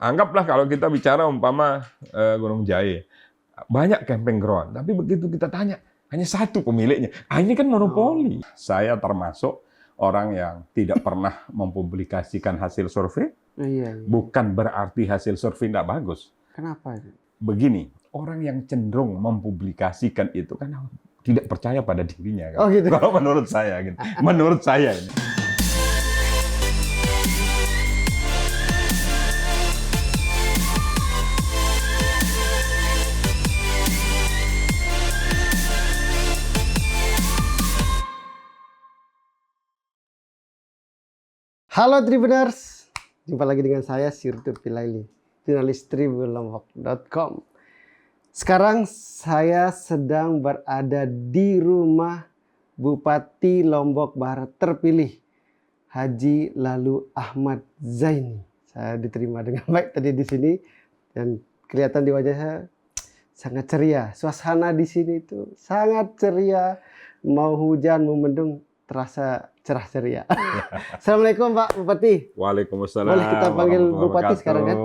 Anggaplah kalau kita bicara umpama Gunung Jaya, banyak camping ground, tapi begitu kita tanya, hanya satu pemiliknya. Ini kan monopoli. Saya termasuk orang yang tidak pernah mempublikasikan hasil survei. Iya. Bukan berarti hasil survei tidak bagus. Kenapa? Begini, orang yang cenderung mempublikasikan itu kan tidak percaya pada dirinya. Kan? Oh gitu. Kalau menurut saya, gitu. Menurut saya ini. Halo Tribuners, jumpa lagi dengan saya Sirtu Pilaili, jurnalis tribunlombok.com. Sekarang saya sedang berada di rumah Bupati Lombok Barat terpilih, Haji Lalu Ahmad Zaini. Saya diterima dengan baik tadi di sini dan kelihatan di wajah saya sangat ceria. Suasana di sini itu sangat ceria, mau hujan mau mendung terasa cerah ceria. Assalamualaikum Pak Bupati. Waalaikumsalam. Boleh kita panggil Bupati sekarang kan?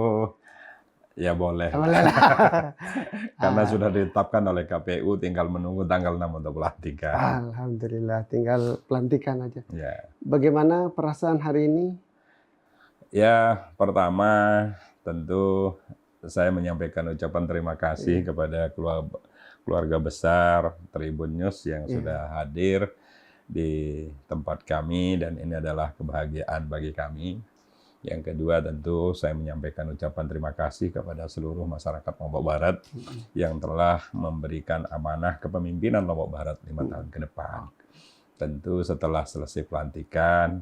Ya boleh. Boleh lah. Karena sudah ditetapkan oleh KPU, tinggal menunggu tanggal 6 untuk pelantikan. Alhamdulillah, tinggal pelantikan aja. Ya. Bagaimana perasaan hari ini? Ya, pertama tentu saya menyampaikan ucapan terima kasih kepada keluarga besar Tribun News yang sudah hadir di tempat kami, dan ini adalah kebahagiaan bagi kami. Yang kedua tentu saya menyampaikan ucapan terima kasih kepada seluruh masyarakat Lombok Barat yang telah memberikan amanah kepemimpinan Lombok Barat 5 tahun ke depan. Tentu setelah selesai pelantikan,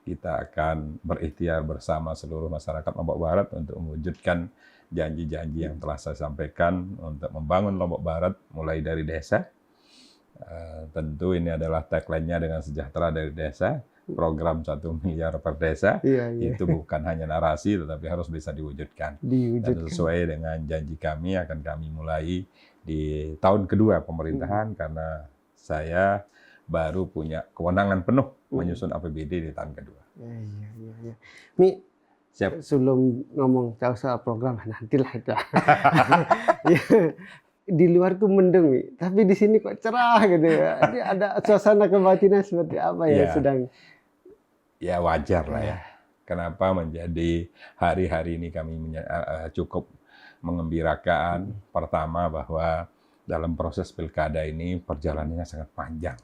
kita akan berikhtiar bersama seluruh masyarakat Lombok Barat untuk mewujudkan janji-janji yang telah saya sampaikan untuk membangun Lombok Barat mulai dari desa. Tentu ini adalah tagline-nya dengan sejahtera dari desa, program 1 miliar per desa. Itu bukan hanya narasi, tetapi harus bisa diwujudkan. Dan sesuai dengan janji kami akan kami mulai di tahun kedua pemerintahan, karena saya baru punya kewenangan penuh menyusun APBD di tahun kedua. Mi, siap. Sebelum ngomong soal program, nantilah itu. Di luar tuh mendung, tapi di sini kok cerah gitu ya. Ini ada suasana kebatinan seperti apa ya sedang? Ya wajar lah ya. Kenapa menjadi hari-hari ini kami cukup mengembirakan. Pertama bahwa dalam proses pilkada ini perjalanannya sangat panjang.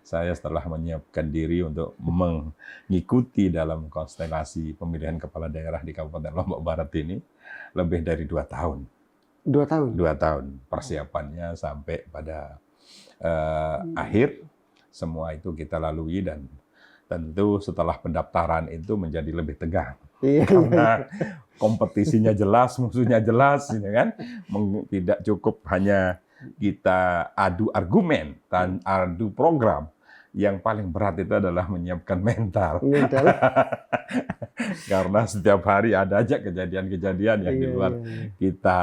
Saya setelah menyiapkan diri untuk mengikuti dalam konstelasi pemilihan kepala daerah di Kabupaten Lombok Barat ini lebih dari 2 tahun. 2 tahun? 2 tahun persiapannya sampai pada akhir. Semua itu kita lalui, dan tentu setelah pendaftaran itu menjadi lebih tegang. Karena kompetisinya jelas, musuhnya jelas, kan? Tidak cukup hanya kita adu argumen dan adu program. Yang paling berat itu adalah menyiapkan mental. Karena setiap hari ada aja kejadian-kejadian yang di luar kita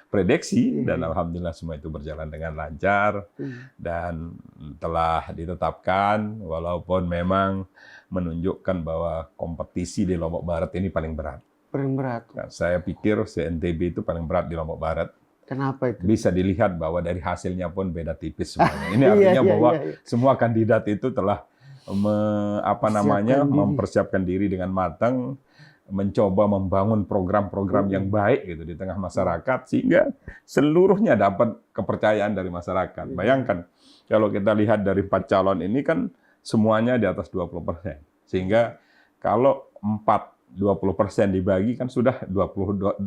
prediksi, dan alhamdulillah semua itu berjalan dengan lancar dan telah ditetapkan, walaupun memang menunjukkan bahwa kompetisi di Lombok Barat ini paling berat. Paling berat. Nah, saya pikir CNTB itu paling berat di Lombok Barat. Kenapa itu? Bisa dilihat bahwa dari hasilnya pun beda tipis semuanya. Ini artinya bahwa semua kandidat itu telah mempersiapkan diri dengan matang, mencoba membangun program-program yang baik gitu di tengah masyarakat, sehingga seluruhnya dapat kepercayaan dari masyarakat. Bayangkan kalau kita lihat dari 4 calon ini kan semuanya di atas 20%. Sehingga kalau 20% dibagi kan sudah 80%.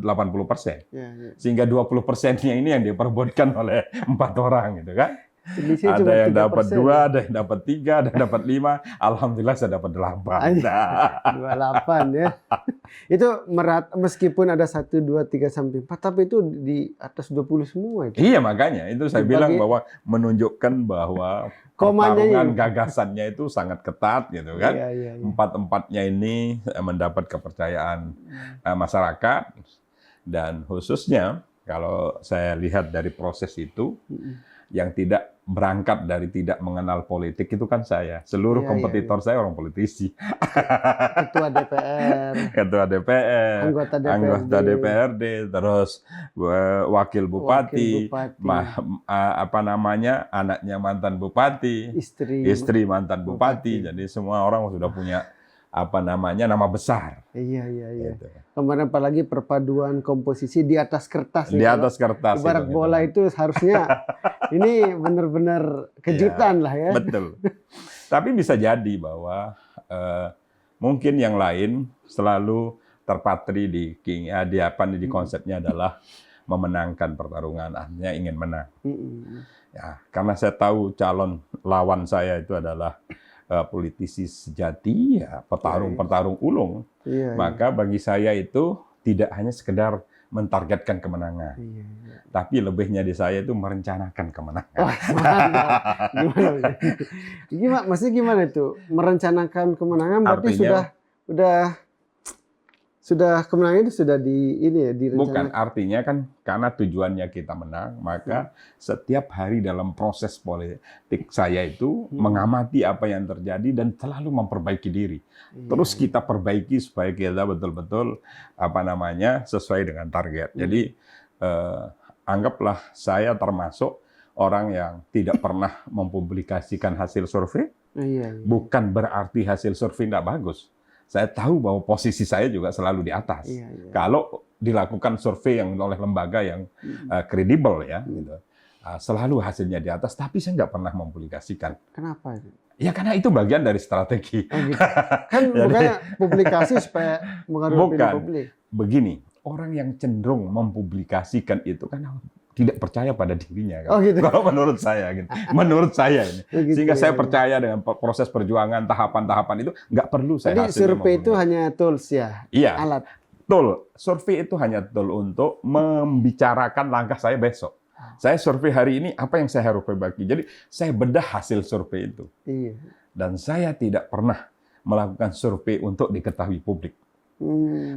Sehingga 20%-nya ini yang diperebutkan oleh 4 orang gitu kan. Ada yang dapat 2, ada yang dapat 3, ada yang dapat 5. Alhamdulillah saya dapat 8. 28 ya. Itu meskipun ada 1, 2, 3 sampai 4, tapi itu di atas 20 semua itu. Iya, makanya itu saya bilang bahwa menunjukkan bahwa pertarungan gagasannya itu sangat ketat gitu kan. Empat-empatnya ini mendapat kepercayaan masyarakat, dan khususnya kalau saya lihat dari proses itu yang tidak berangkat dari tidak mengenal politik itu kan saya. Seluruh Iya, kompetitor saya orang politisi. Ketua DPR, Ketua DPR, anggota DPRD, anggota DPRD, terus wakil wakil bupati, bupati, apa namanya, anaknya mantan bupati, istri. istri mantan bupati. Jadi semua orang sudah punya apa namanya nama besar. Iya. Gitu. Kemarin apalagi perpaduan komposisi di atas kertas. Di ya, atas kertas. ibarat bola itu harusnya ini benar-benar kejutan lah ya. Betul. Tapi bisa jadi bahwa mungkin yang lain selalu terpatri di konsepnya adalah memenangkan pertarungan, artinya ingin menang. Ya, karena saya tahu calon lawan saya itu adalah politisi sejati, ya, petarung ulung. Maka bagi saya itu tidak hanya sekedar mentargetkan kemenangan, tapi lebihnya di saya itu merencanakan kemenangan. Oh, gimana? Maksudnya gimana itu? Merencanakan kemenangan berarti artinya, sudah kemenangan itu sudah direncanakan. Bukan, artinya kan karena tujuannya kita menang, maka setiap hari dalam proses politik saya itu mengamati apa yang terjadi dan selalu memperbaiki diri. Terus kita perbaiki supaya kita betul-betul sesuai dengan target. Jadi anggaplah saya termasuk orang yang tidak pernah mempublikasikan hasil survei. Bukan berarti hasil survei tidak bagus. Saya tahu bahwa posisi saya juga selalu di atas. Kalau dilakukan survei yang oleh lembaga yang kredibel ya, gitu, selalu hasilnya di atas. Tapi saya nggak pernah mempublikasikan. Kenapa itu? Ya karena itu bagian dari strategi. Oh, gitu. Kan bukannya publikasi supaya mengaruhi publik. Begini, orang yang cenderung mempublikasikan itu kan tidak percaya pada dirinya. Kan? Oh, gitu. Kalau menurut saya, gitu. Menurut saya ini. Gitu, sehingga saya percaya dengan proses perjuangan, tahapan-tahapan itu nggak perlu saya. Jadi survei itu hanya tools ya? Iya. Alat. Tool. Survei itu hanya tool untuk membicarakan langkah saya besok. Saya survei hari ini, apa yang saya harus perbaiki. Jadi saya bedah hasil survei itu. Dan saya tidak pernah melakukan survei untuk diketahui publik.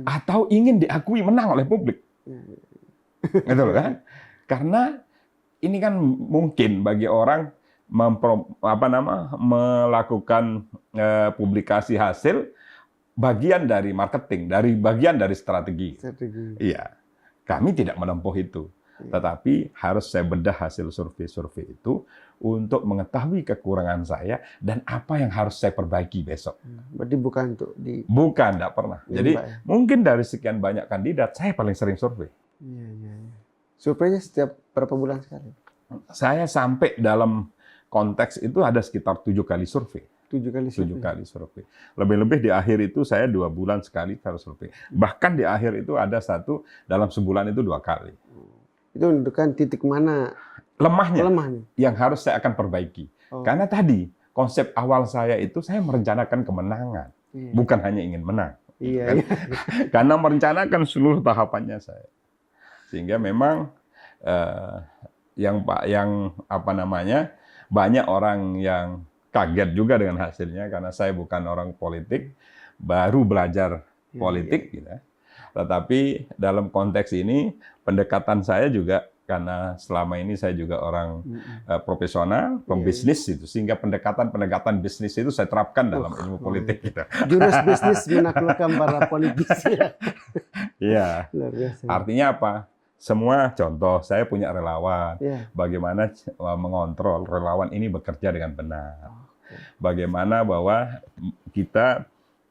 Atau ingin diakui menang oleh publik. Gitu kan? Karena ini kan mungkin bagi orang melakukan publikasi hasil bagian dari marketing, bagian dari strategi. Iya, kami tidak menempuh itu. Tetapi harus saya bedah hasil survei-survei itu untuk mengetahui kekurangan saya dan apa yang harus saya perbaiki besok. Berarti bukan untuk Bukan, tidak pernah. Jadi mungkin dari sekian banyak kandidat, saya paling sering survei. Surveinya setiap berapa bulan sekali? Saya sampai dalam konteks itu ada sekitar 7 kali survei. 7 kali survei. Lebih-lebih di akhir itu saya 2 bulan sekali harus survei. Bahkan di akhir itu ada satu dalam sebulan itu 2 kali. Itu menunjukkan titik mana lemahnya yang harus saya akan perbaiki. Karena tadi konsep awal saya itu saya merencanakan kemenangan, bukan hanya ingin menang. Karena merencanakan seluruh tahapannya saya. Sehingga memang banyak orang yang kaget juga dengan hasilnya karena saya bukan orang politik, baru belajar politik gitu. Tetapi dalam konteks ini pendekatan saya juga karena selama ini saya juga orang profesional, pembisnis itu, sehingga pendekatan bisnis itu saya terapkan dalam ilmu politik gitu. Jurus bisnis menaklukkan para politisi. Iya. Artinya apa? Semua contoh, saya punya relawan. Bagaimana mengontrol relawan ini bekerja dengan benar. Bagaimana bahwa kita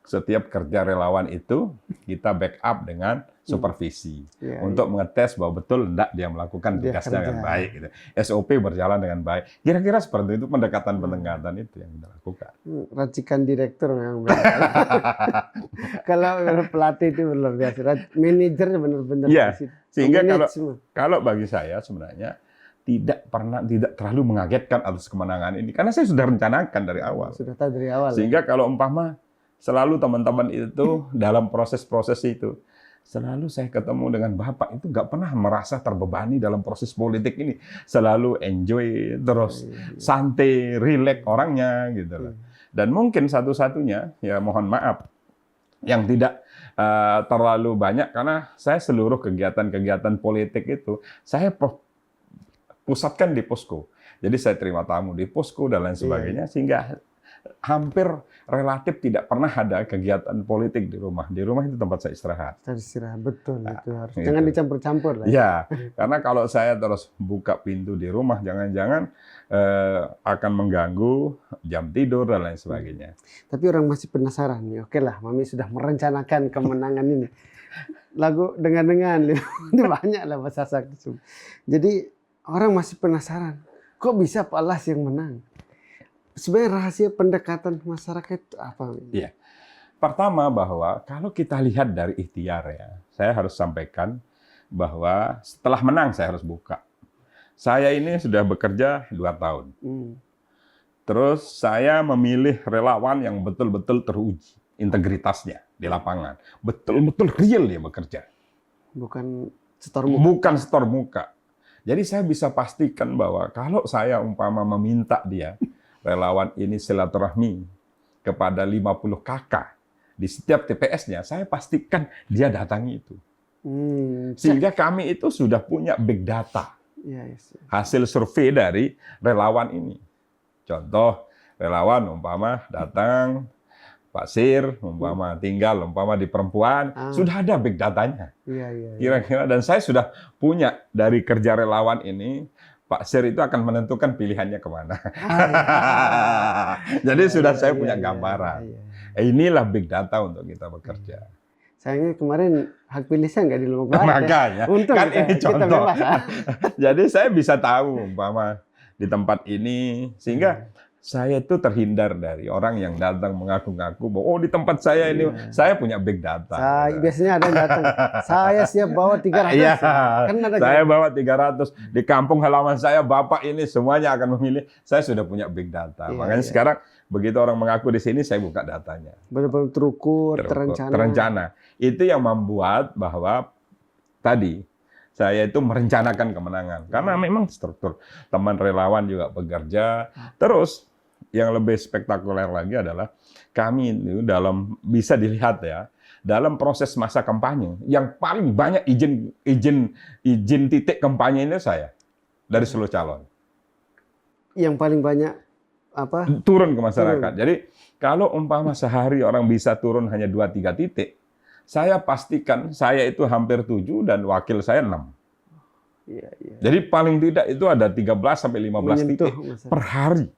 setiap kerja relawan itu kita backup dengan supervisi untuk mengetes bahwa betul tidak dia melakukan tugasnya dengan baik. Gitu. SOP berjalan dengan baik. Kira-kira seperti itu pendekatan itu yang kita lakukan. Racikan direktur memang kalau pelatih itu luar biasa. Manajer benar-benar. Sehingga kalau bagi saya sebenarnya tidak terlalu mengagetkan atas kemenangan ini karena saya sudah rencanakan dari awal. Sudah tahu dari awal. Sehingga kalau umpama selalu teman-teman itu dalam proses-proses itu selalu saya ketemu dengan Bapak itu nggak pernah merasa terbebani dalam proses politik ini, selalu enjoy terus santai, rileks orangnya gitu loh. Dan mungkin satu-satunya ya mohon maaf yang tidak terlalu banyak karena saya seluruh kegiatan-kegiatan politik itu saya pusatkan di posko. Jadi saya terima tamu di posko dan lain sebagainya, sehingga hampir relatif tidak pernah ada kegiatan politik di rumah. Di rumah itu tempat saya istirahat. Istirahat, betul. Itu harus. Gitu. Jangan dicampur-campur lah. Ya, karena kalau saya terus buka pintu di rumah, jangan-jangan akan mengganggu jam tidur dan lain sebagainya. Tapi orang masih penasaran nih. Oke lah, Mami sudah merencanakan kemenangan ini. Lagu dengan itu banyak lah bahasa sakti. Jadi orang masih penasaran, kok bisa Pak Las yang menang? Sebenarnya rahasia pendekatan masyarakat itu apa? Iya. Pertama bahwa kalau kita lihat dari ikhtiar ya, saya harus sampaikan bahwa setelah menang saya harus buka. Saya ini sudah bekerja 2 tahun. Terus saya memilih relawan yang betul-betul teruji integritasnya di lapangan. Betul-betul real dia bekerja. Bukan setor muka. Bukan setor muka. Jadi saya bisa pastikan bahwa kalau saya umpama meminta dia, relawan ini silaturahmi kepada 50 kakak di setiap TPS-nya, saya pastikan dia datangi itu. Sehingga kami itu sudah punya big data. Hasil survei dari relawan ini. Contoh, relawan umpama datang, Pak Sir, umpama tinggal, umpama di perempuan, sudah ada big datanya. Kira-kira, dan saya sudah punya dari kerja relawan ini, Pak Sir itu akan menentukan pilihannya kemana. Jadi sudah saya punya gambaran. Inilah big data untuk kita bekerja. Sayangnya kemarin hak pilih saya nggak di Lombok Barat. Makanya, untung kan kita, ini contoh. bebas, Jadi saya bisa tahu umpama di tempat ini, sehingga saya itu terhindar dari orang yang datang mengaku-ngaku bahwa oh di tempat saya ini saya punya big data. Biasanya ada yang datang, saya siap bawa 300. Iya, Kan ada saya bawa 300. Di kampung halaman saya, Bapak ini semuanya akan memilih. Saya sudah punya big data. Makanya sekarang begitu orang mengaku di sini, saya buka datanya. Benar-benar terukur, terencana. Itu yang membuat bahwa tadi saya itu merencanakan kemenangan. Karena memang struktur teman relawan juga bekerja. Terus yang lebih spektakuler lagi adalah kami itu dalam bisa dilihat ya dalam proses masa kampanye yang paling banyak izin titik kampanye ini saya dari seluruh calon. Yang paling banyak apa? Turun ke masyarakat. Jadi kalau umpama sehari orang bisa turun hanya 2-3 titik, saya pastikan saya itu hampir 7 dan wakil saya 6. Jadi paling tidak itu ada 13 sampai 15 titik per hari.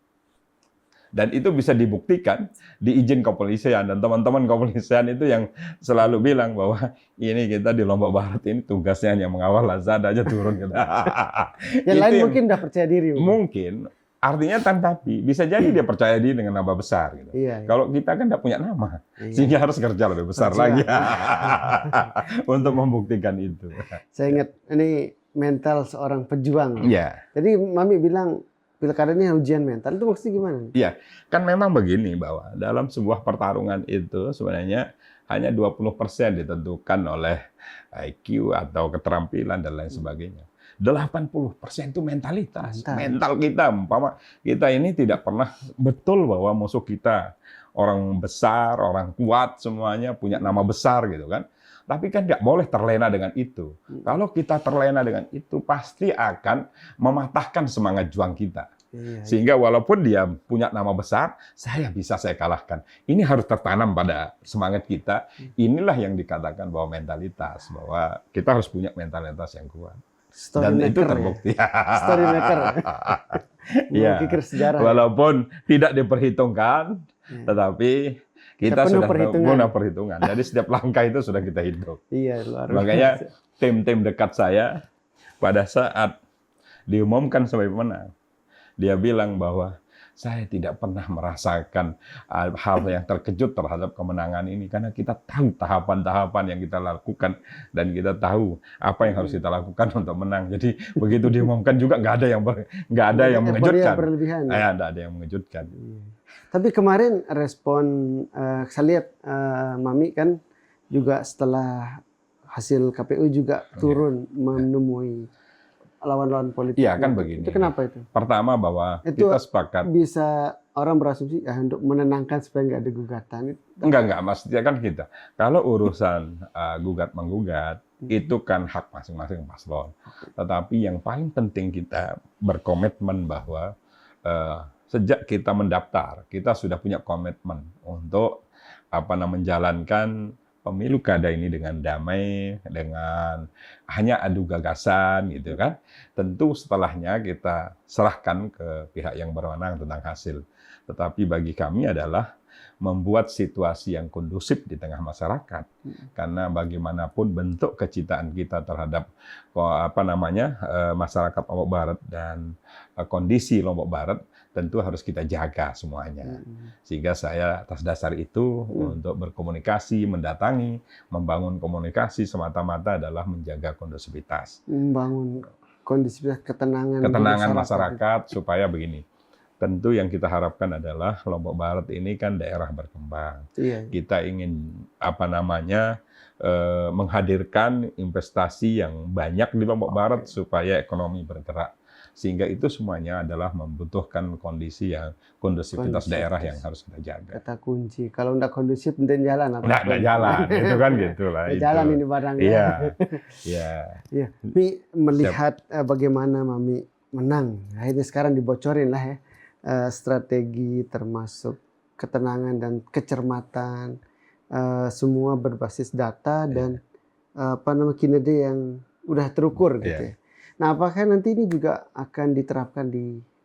Dan itu bisa dibuktikan di izin kepolisian, dan teman-teman kepolisian itu yang selalu bilang bahwa ini kita di Lombok Barat ini tugasnya hanya mengawal Lazada aja turun gitu. Yang lain mungkin udah percaya diri. Mungkin artinya tapi bisa jadi dia percaya diri dengan nama besar gitu. Kalau kita kan tidak punya nama, sehingga harus kerja lebih besar lagi untuk membuktikan itu. Saya ingat ini mental seorang pejuang. Iya. Jadi Mami bilang pilkada ini ujian mental, itu maksudnya gimana? Iya, kan memang begini bahwa dalam sebuah pertarungan itu sebenarnya hanya 20% ditentukan oleh IQ atau keterampilan dan lain sebagainya. 80% itu mentalitas. Mental kita, umpama kita ini tidak pernah betul bahwa musuh kita orang besar, orang kuat, semuanya punya nama besar gitu kan. Tapi kan nggak boleh terlena dengan itu. Kalau kita terlena dengan itu, pasti akan mematahkan semangat juang kita. Sehingga walaupun dia punya nama besar, saya kalahkan. Ini harus tertanam pada semangat kita. Inilah yang dikatakan bahwa mentalitas, bahwa kita harus punya mentalitas yang kuat. Dan itu terbukti. Story maker. Ya. Walaupun tidak diperhitungkan, tetapi kita sudah punya perhitungan. Jadi setiap langkah itu sudah kita hitung. Luar biasa. Makanya tim-tim dekat saya pada saat diumumkan sebagai pemenang, dia bilang bahwa saya tidak pernah merasakan hal yang terkejut terhadap kemenangan ini karena kita tahu tahapan-tahapan yang kita lakukan dan kita tahu apa yang harus kita lakukan untuk menang. Jadi begitu diumumkan juga nggak ada yang mengejutkan. Nggak ada yang mengejutkan. Tapi kemarin respon saya lihat Mami kan juga setelah hasil KPU juga turun menemui lawan-lawan politik. Iya kan begini. Itu kenapa itu? Pertama bahwa itu kita sepakat. Bisa orang berasumsi untuk menenangkan supaya nggak ada gugatan. Enggak, maksudnya kan kita. Kalau urusan gugat-menggugat, Itu kan hak masing-masing paslon. Tetapi yang paling penting kita berkomitmen bahwa sejak kita mendaftar, kita sudah punya komitmen untuk menjalankan pemilu kada ini dengan damai, dengan hanya adu gagasan gitu kan. Tentu setelahnya kita serahkan ke pihak yang berwenang tentang hasil. Tetapi bagi kami adalah membuat situasi yang kondusif di tengah masyarakat. Karena bagaimanapun bentuk kecintaan kita terhadap masyarakat Lombok Barat dan kondisi Lombok Barat tentu harus kita jaga semuanya. Sehingga saya atas dasar itu untuk berkomunikasi, mendatangi, membangun komunikasi semata-mata adalah menjaga kondusivitas. Membangun kondisivitas, ketenangan masyarakat supaya begini. Tentu yang kita harapkan adalah Lombok Barat ini kan daerah berkembang. Iya. Kita ingin menghadirkan investasi yang banyak di Lombok Barat supaya ekonomi bergerak. Sehingga itu semuanya adalah membutuhkan kondisi yang kondusivitas daerah yang harus kita jaga. Kata kunci. Kalau nggak kondusif, nanti jalan apa? Nggak jalan, itu kan gitulah. Jalan ini barangnya. Iya, iya. Iya. Mi melihat bagaimana Mami menang. Akhirnya sekarang dibocorin lah ya. Strategi termasuk ketenangan dan kecermatan, semua berbasis data dan kinerja yang udah terukur gitu ya. Nah, apakah nanti ini juga akan diterapkan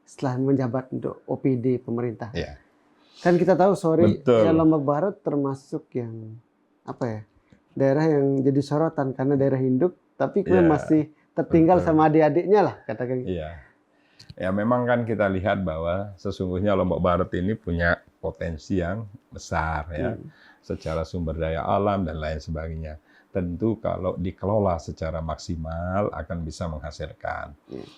setelah menjabat untuk OPD pemerintah? Yeah. Kan kita tahu Lombok Barat termasuk yang daerah yang jadi sorotan karena daerah induk, tapi kemudian masih tertinggal sama adik-adiknya lah katakan. Iya. Ya memang kan kita lihat bahwa sesungguhnya Lombok Barat ini punya potensi yang besar ya, secara sumber daya alam dan lain sebagainya. Tentu kalau dikelola secara maksimal akan bisa menghasilkan.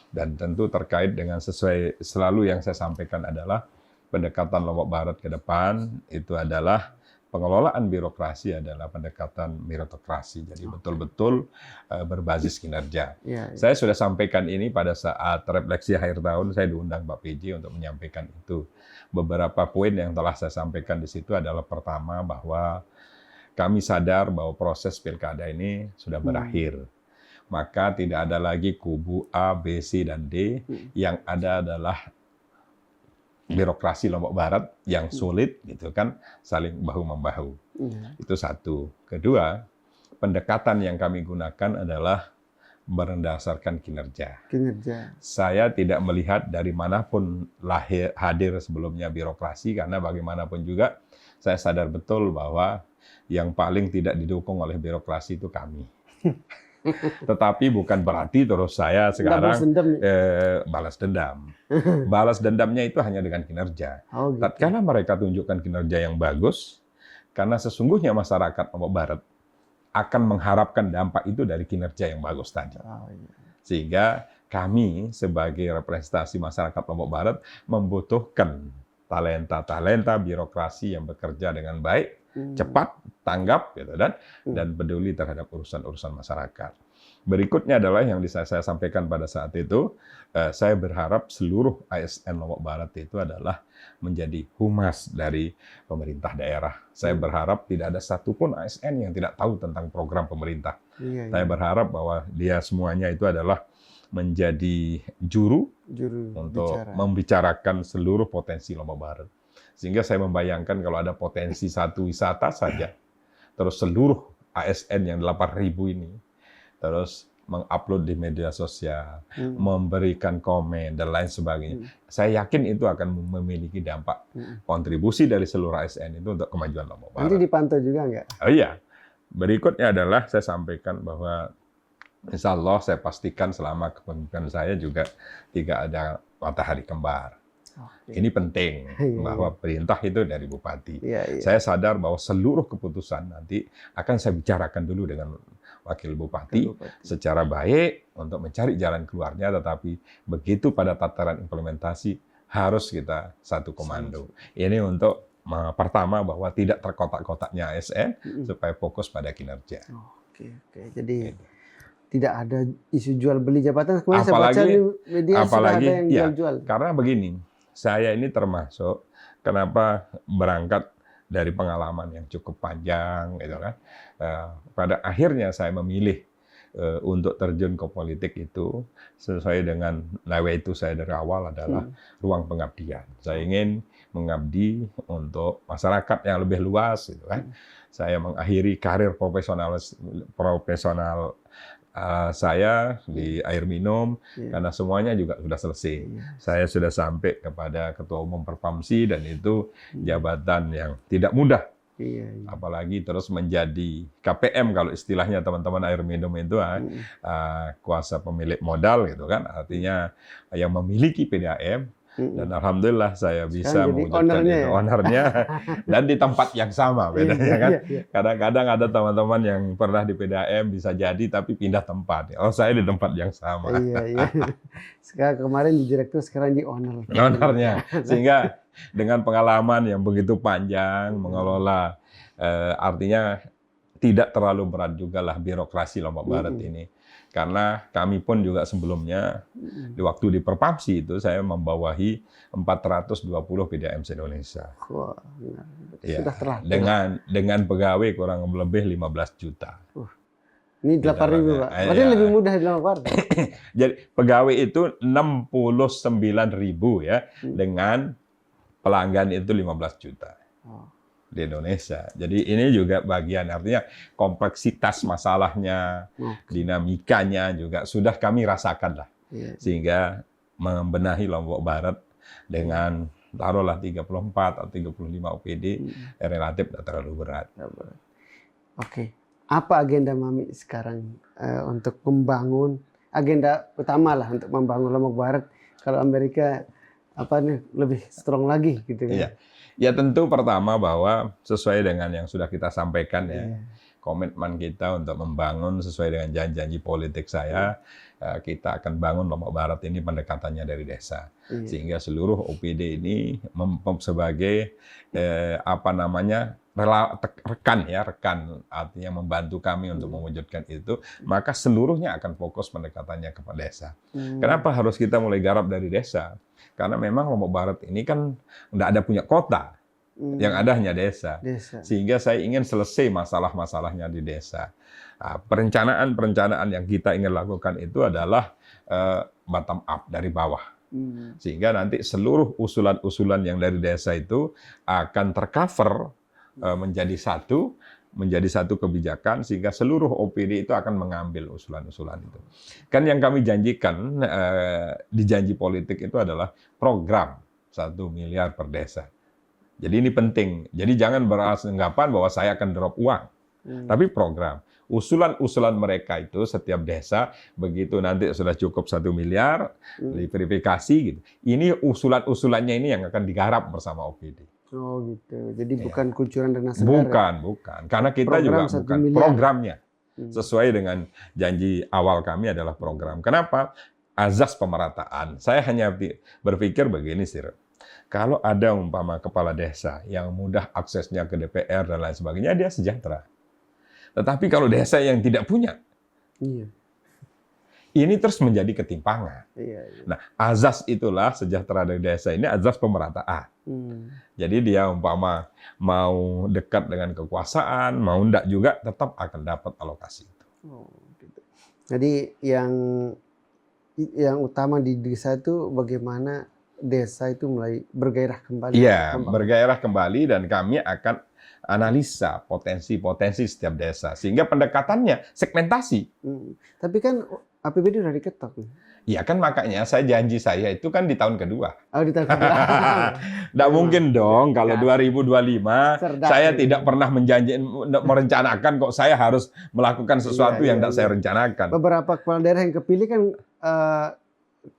Dan tentu terkait dengan sesuai selalu yang saya sampaikan adalah pendekatan Lombok Barat ke depan itu adalah pengelolaan birokrasi adalah pendekatan meritokrasi. Jadi betul-betul berbasis kinerja. Saya sudah sampaikan ini pada saat refleksi akhir tahun, saya diundang Pak PJ untuk menyampaikan itu. Beberapa poin yang telah saya sampaikan di situ adalah pertama bahwa kami sadar bahwa proses pilkada ini sudah berakhir. Maka tidak ada lagi kubu A, B, C, dan D. Yang ada adalah birokrasi Lombok Barat yang sulit, gitu kan, saling bahu-membahu. Itu satu. Kedua, pendekatan yang kami gunakan adalah berdasarkan kinerja. Saya tidak melihat dari manapun hadir sebelumnya birokrasi, karena bagaimanapun juga saya sadar betul bahwa yang paling tidak didukung oleh birokrasi itu kami. Tetapi bukan berarti terus saya sekarang balas dendam. Balas dendamnya itu hanya dengan kinerja. Tatkala mereka tunjukkan kinerja yang bagus, karena sesungguhnya masyarakat Lombok Barat akan mengharapkan dampak itu dari kinerja yang bagus tadi. Sehingga kami sebagai representasi masyarakat Lombok Barat membutuhkan talenta-talenta birokrasi yang bekerja dengan baik, cepat, tanggap, gitu, dan peduli terhadap urusan-urusan masyarakat. Berikutnya adalah yang bisa saya sampaikan pada saat itu, saya berharap seluruh ASN Lombok Barat itu adalah menjadi humas dari pemerintah daerah. Saya berharap tidak ada satupun ASN yang tidak tahu tentang program pemerintah. Saya berharap bahwa dia semuanya itu adalah menjadi juru untuk membicarakan seluruh potensi Lombok Barat. Sehingga saya membayangkan kalau ada potensi satu wisata saja, terus seluruh ASN yang 8.000 ini, terus mengupload di media sosial, memberikan komen, dan lain sebagainya. Saya yakin itu akan memiliki dampak kontribusi dari seluruh ASN itu untuk kemajuan Lombok Barat. Nanti dipantau juga nggak? Oh iya. Berikutnya adalah saya sampaikan bahwa insya Allah saya pastikan selama kepemimpinan saya juga tidak ada matahari kembar. Ini penting bahwa perintah itu dari Bupati. Saya sadar bahwa seluruh keputusan nanti akan saya bicarakan dulu dengan Wakil Bupati secara baik untuk mencari jalan keluarnya, tetapi begitu pada tataran implementasi harus kita satu komando. Ini untuk pertama bahwa tidak terkotak-kotaknya ASN supaya fokus pada kinerja. Jadi tidak ada isu jual beli jabatan. Kemarin saya baca di media sudah ada yang jual-jual. Karena begini, saya ini termasuk kenapa berangkat dari pengalaman yang cukup panjang, gitu kan. Pada akhirnya saya memilih untuk terjun ke politik itu sesuai dengan nawaitu saya dari awal adalah ruang pengabdian. Saya ingin mengabdi untuk masyarakat yang lebih luas, gitu kan. Saya mengakhiri karir profesional saya di air minum karena semuanya juga sudah selesai. Saya sudah sampai kepada Ketua Umum Perpamsi dan itu jabatan yang tidak mudah. Apalagi terus menjadi KPM kalau istilahnya teman-teman air minum itu kuasa pemilik modal gitu kan, artinya yang memiliki PDAM. Dan alhamdulillah saya bisa mewujudkan itu ownernya dan di tempat yang sama bedanya kan. Kadang-kadang ada teman-teman yang pernah di PDAM bisa jadi tapi pindah tempat. Oh, saya di tempat yang sama. Sekarang kemarin di direktur, sekarang di owner. Ownernya. Sehingga dengan pengalaman yang begitu panjang mengelola artinya tidak terlalu berat juga lah birokrasi Lombok Barat ini. Karena kami pun juga sebelumnya, di waktu di Perpamsi itu saya membawahi 420 PDAM se-Indonesia. Wah, ya, sudah terlatih. Dengan pegawai kurang lebih 15 juta. Ini 8.000, Pak. Berarti lebih mudah di Lombok Barat. Jadi pegawai itu 69.000 ya, dengan pelanggan itu 15 juta. Di Indonesia. Jadi ini juga bagian, artinya kompleksitas masalahnya, dinamikanya juga sudah kami rasakan lah. Sehingga membenahi Lombok Barat dengan taruhlah 34 atau 35 OPD relatif tidak terlalu berat. Oke. Apa agenda Mami sekarang untuk membangun, agenda utama lah untuk membangun Lombok Barat kalau Amerika lebih strong lagi gitu kan? Ya tentu pertama bahwa sesuai dengan yang sudah kita sampaikan ya, komitmen kita untuk membangun sesuai dengan janji-janji politik saya, kita akan bangun Lombok Barat ini pendekatannya dari desa. Sehingga seluruh OPD ini sebagai rekan artinya membantu kami untuk mewujudkan itu, maka seluruhnya akan fokus pendekatannya kepada desa. Kenapa harus kita mulai garap dari desa? Karena memang Lombok Barat ini kan nggak ada punya kota, yang ada hanya desa. Sehingga saya ingin selesai masalah-masalahnya di desa. Nah, perencanaan yang kita ingin lakukan itu adalah bottom up, dari bawah. Sehingga nanti seluruh usulan-usulan yang dari desa itu akan tercover menjadi satu kebijakan, sehingga seluruh OPD itu akan mengambil usulan-usulan itu. Kan yang kami janjikan di janji politik itu adalah program 1 miliar per desa. Jadi ini penting. Jadi jangan beranggapan bahwa saya akan drop uang, tapi program. Usulan-usulan mereka itu setiap desa begitu nanti sudah cukup 1 miliar diverifikasi gitu. Ini usulannya ini yang akan digarap bersama OPD. Oh gitu. Jadi bukan kucuran dana negara. Bukan. Karena kita juga bukan programnya. Sesuai dengan janji awal kami adalah program. Kenapa? Azas pemerataan. Saya hanya berpikir begini, Sir. Kalau ada umpama kepala desa yang mudah aksesnya ke DPR dan lain sebagainya, dia sejahtera. Tetapi kalau desa yang tidak punya, ini terus menjadi ketimpangan. Nah, azas itulah sejahtera dari desa ini azas pemerataan. Jadi dia umpama mau dekat dengan kekuasaan, mau enggak juga tetap akan dapat alokasi itu. Gitu. Jadi yang utama di desa itu bagaimana desa itu mulai bergairah kembali. Iya, bergairah kembali, dan kami akan analisa potensi-potensi setiap desa. Sehingga pendekatannya segmentasi. Tapi kan APBD udah diketok. Iya kan, makanya janji saya itu kan di tahun kedua. Oh, di tahun kedua. Nggak mungkin dong kalau 2025 saya tidak pernah merencanakan kok saya harus melakukan sesuatu yang tidak saya rencanakan. Beberapa kepala daerah yang kepilih kan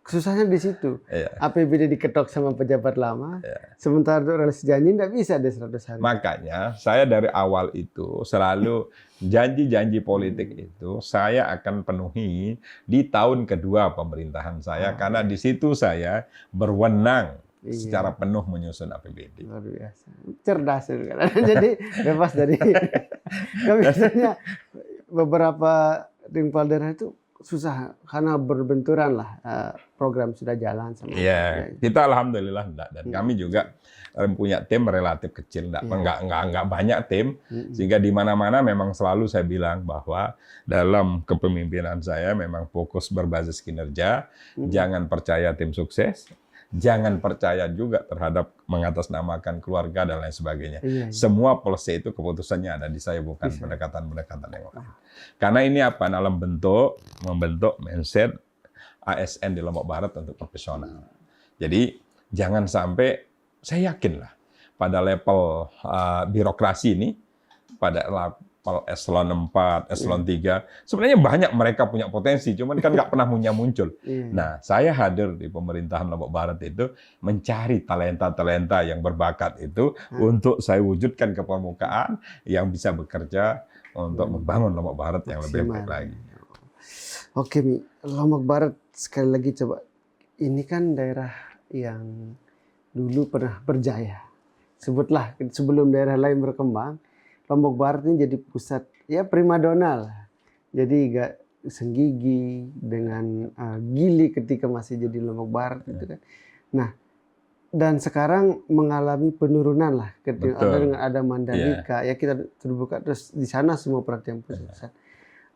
susahnya di situ. APBD diketok sama pejabat lama, sementara realisasi janji nggak bisa deh 100 hari. Makanya saya dari awal itu selalu janji-janji politik itu saya akan penuhi di tahun kedua pemerintahan saya, karena di situ saya berwenang secara penuh menyusun APBD. Luar biasa. Cerdas kan. Jadi bebas dari biasanya beberapa kepala daerah itu susah karena berbenturan lah, program sudah jalan sama. Iya, kita alhamdulillah enggak, dan kami juga punya tim relatif kecil, enggak banyak tim, sehingga di mana-mana memang selalu saya bilang bahwa dalam kepemimpinan saya memang fokus berbasis kinerja, jangan percaya tim sukses, jangan percaya juga terhadap mengatasnamakan keluarga dan lain sebagainya. Semua policy itu keputusannya ada di saya, bukan pendekatan-pendekatan yang lain. Karena ini apa? Dalam membentuk mindset ASN di Lombok Barat untuk profesional. Jadi jangan sampai, saya yakin lah pada level birokrasi ini, pada level eselon 4, eselon 3, sebenarnya banyak mereka punya potensi, cuman kan nggak pernah muncul. Nah, saya hadir di pemerintahan Lombok Barat itu mencari talenta-talenta yang berbakat itu untuk saya wujudkan ke permukaan yang bisa bekerja untuk membangun Lombok Barat yang lebih baik lagi. Oke, Mi. Lombok Barat sekali lagi coba. Ini kan daerah yang dulu pernah berjaya. Sebutlah sebelum daerah lain berkembang, Lombok Barat ini jadi pusat ya primadona lah. Jadi Senggigi dengan Gili ketika masih jadi Lombok Barat itu kan. Nah, dan sekarang mengalami penurunan lah dengan ada Mandalika ya, kita terbuka terus di sana semua perhatian pusat.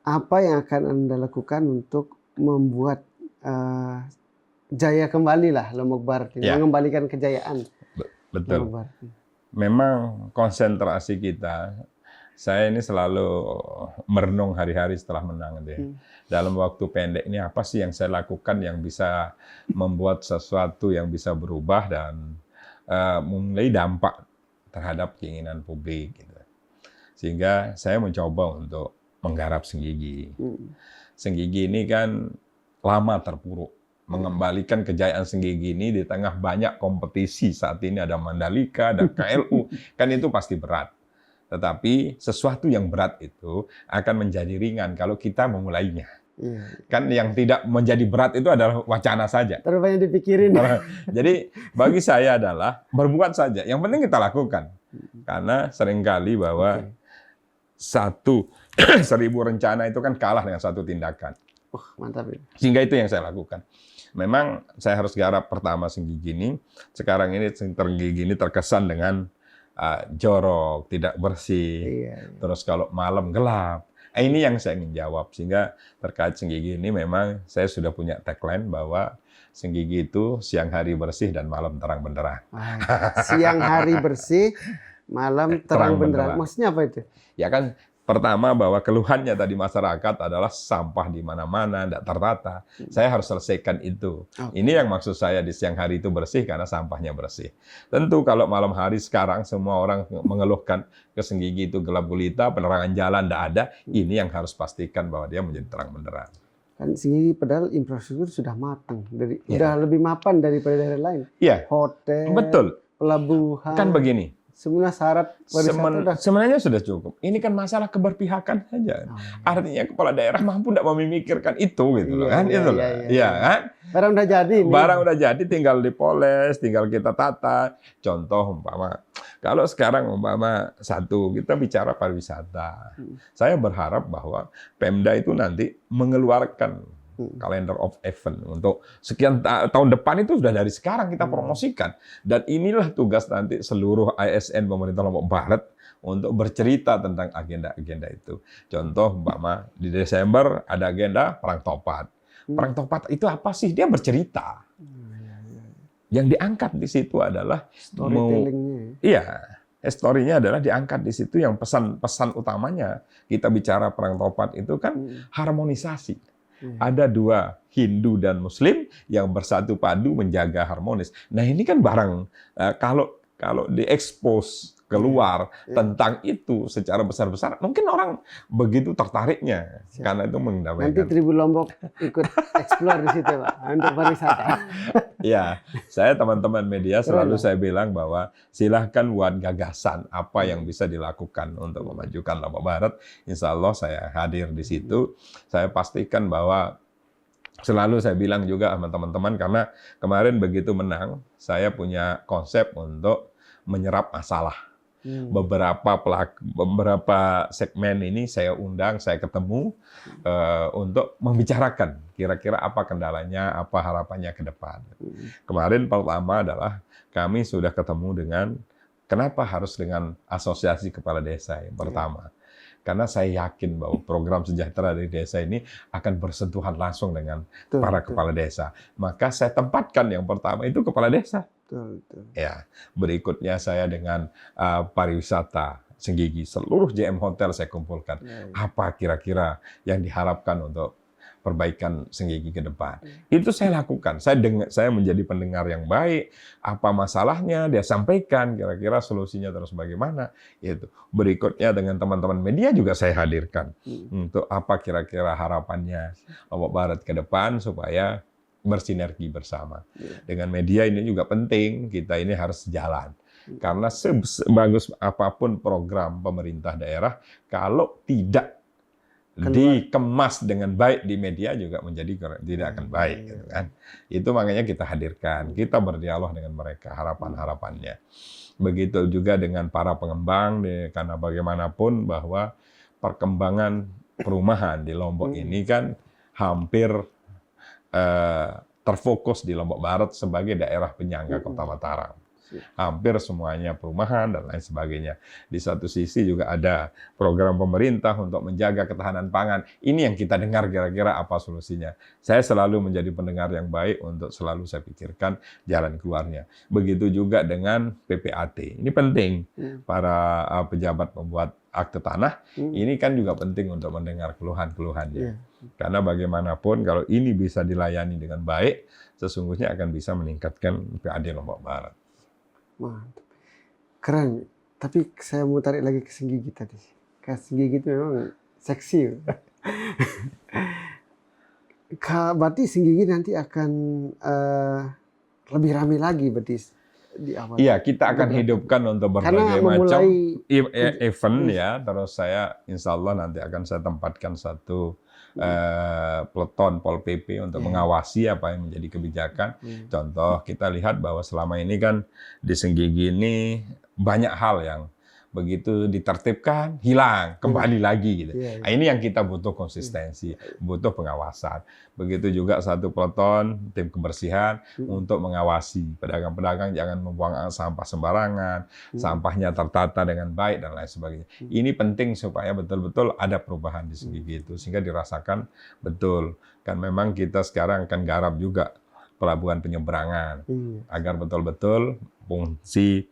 Apa yang akan Anda lakukan untuk membuat jaya kembali lah Lombok Barat ini, mengembalikan kejayaan? Betul. Lombok Barat. Memang konsentrasi kita, saya ini selalu merenung hari-hari setelah menang deh. Dalam waktu pendek ini apa sih yang saya lakukan yang bisa membuat sesuatu yang bisa berubah dan mulai dampak terhadap keinginan publik gitu. Sehingga saya mencoba untuk menggarap Senggigi. Senggigi ini kan lama terpuruk. Mengembalikan kejayaan Senggigi ini di tengah banyak kompetisi saat ini, ada Mandalika, ada KLU, kan itu pasti berat. Tetapi sesuatu yang berat itu akan menjadi ringan kalau kita memulainya. Kan yang tidak menjadi berat itu adalah wacana saja. Terlalu banyak dipikirin. Jadi bagi saya adalah berbuat saja. Yang penting kita lakukan. Karena seringkali bahwa 1000 rencana itu kan kalah dengan 1 tindakan. Mantap ya. Sehingga itu yang saya lakukan. Memang saya harus garap pertama Senggigi ini. Sekarang ini Senggigi ini terkesan dengan jorok, tidak bersih. Terus kalau malam gelap. Ini yang saya ingin jawab. Sehingga terkait Senggigi ini memang saya sudah punya tagline bahwa Senggigi itu siang hari bersih dan malam terang benderang. Siang hari bersih, malam terang benderang. Maksudnya apa itu? Ya kan, pertama bahwa keluhannya tadi masyarakat adalah sampah di mana-mana, tidak tertata. Saya harus selesaikan itu. Ini yang maksud saya di siang hari itu bersih karena sampahnya bersih. Tentu kalau malam hari sekarang semua orang mengeluhkan ke Senggigi itu gelap gulita, penerangan jalan tidak ada. Ini yang harus pastikan bahwa dia menjadi terang benderang. Kan Senggigi padahal infrastruktur sudah matang, sudah lebih mapan daripada daerah lain. Hotel, betul. Pelabuhan. Kan begini. Semua syarat sebenarnya sudah cukup. Ini kan masalah keberpihakan saja. Artinya kepala daerah mampu tidak memikirkan itu gitu loh kan? Iya kan? Barang udah jadi. Barang udah jadi, tinggal dipoles, tinggal kita tata. Contoh umpama kalau sekarang umpama kita bicara pariwisata. Saya berharap bahwa Pemda itu nanti mengeluarkan calendar of event untuk sekian tahun depan itu sudah dari sekarang kita promosikan. Dan inilah tugas nanti seluruh ASN pemerintah Lombok Barat untuk bercerita tentang agenda-agenda itu. Contoh umpama di Desember ada agenda Perang Topat. Perang Topat itu apa sih? Dia bercerita. Yang diangkat di situ adalah storytelling-nya. Iya. Historinya adalah diangkat di situ yang pesan utamanya. Kita bicara Perang Topat itu kan harmonisasi. Ada 2 Hindu dan Muslim yang bersatu padu menjaga harmonis. Nah ini kan barang kalau diekspos keluar tentang itu secara besar-besaran, mungkin orang begitu tertariknya karena itu mendamaikan. Nanti Tribun Lombok ikut eksplor di situ, Pak, untuk pariwisata. Ya, saya teman-teman media selalu saya bilang bahwa silahkan buat gagasan apa yang bisa dilakukan untuk memajukan Lombok Barat. Insya Allah saya hadir di situ. Saya pastikan bahwa selalu saya bilang juga sama teman-teman, karena kemarin begitu menang, saya punya konsep untuk menyerap masalah. Beberapa segmen ini saya undang, saya ketemu untuk membicarakan kira-kira apa kendalanya, apa harapannya ke depan. Kemarin pertama adalah kami sudah ketemu dengan kenapa harus dengan asosiasi kepala desa yang pertama. Karena saya yakin bahwa program sejahtera dari desa ini akan bersentuhan langsung dengan para kepala desa. Maka saya tempatkan yang pertama itu kepala desa. Ya, berikutnya saya dengan pariwisata, Senggigi, seluruh JM Hotel saya kumpulkan. Apa kira-kira yang diharapkan untuk perbaikan Senggigi ke depan. Itu saya lakukan. Saya menjadi pendengar yang baik. Apa masalahnya dia sampaikan, kira-kira solusinya terus bagaimana. Itu. Berikutnya dengan teman-teman media juga saya hadirkan untuk apa kira-kira harapannya Lombok Barat ke depan supaya bersinergi bersama. Dengan media ini juga penting, kita ini harus jalan. Karena sebagus apapun program pemerintah daerah, kalau tidak dikemas dengan baik di media juga menjadi tidak akan baik, gitu kan. Itu makanya kita hadirkan, kita berdialog dengan mereka harapan-harapannya. Begitu juga dengan para pengembang, karena bagaimanapun bahwa perkembangan perumahan di Lombok ini kan hampir terfokus di Lombok Barat sebagai daerah penyangga Kota Mataram. Hampir semuanya perumahan dan lain sebagainya. Di satu sisi juga ada program pemerintah untuk menjaga ketahanan pangan. Ini yang kita dengar kira-kira apa solusinya. Saya selalu menjadi pendengar yang baik untuk selalu saya pikirkan jalan keluarnya. Begitu juga dengan PPAT. Ini penting para pejabat pembuat akte tanah. Ini kan juga penting untuk mendengar keluhan-keluhannya. Karena bagaimanapun kalau ini bisa dilayani dengan baik, sesungguhnya akan bisa meningkatkan PAD Lombok Barat. Mantap. Keren. Tapi saya mau tarik lagi ke Senggigi tadi. Ke Senggigi itu memang seksi. Berarti Senggigi nanti akan lebih ramai lagi berarti di awal. Iya, kita akan hidupkan untuk berbagai macam event ya. Terus saya insya Allah nanti akan saya tempatkan satu peleton Pol PP untuk mengawasi apa yang menjadi kebijakan. Contoh, kita lihat bahwa selama ini kan di Senggigi ini banyak hal yang begitu ditertibkan, hilang, kembali lagi gitu. Nah, ini yang kita butuh konsistensi, butuh pengawasan. Begitu juga satu peleton tim kebersihan untuk mengawasi pedagang-pedagang jangan membuang sampah sembarangan, sampahnya tertata dengan baik dan lain sebagainya. Ini penting supaya betul-betul ada perubahan di Senggigi itu sehingga dirasakan betul. Kan memang kita sekarang akan garap juga pelabuhan penyeberangan agar betul-betul fungsi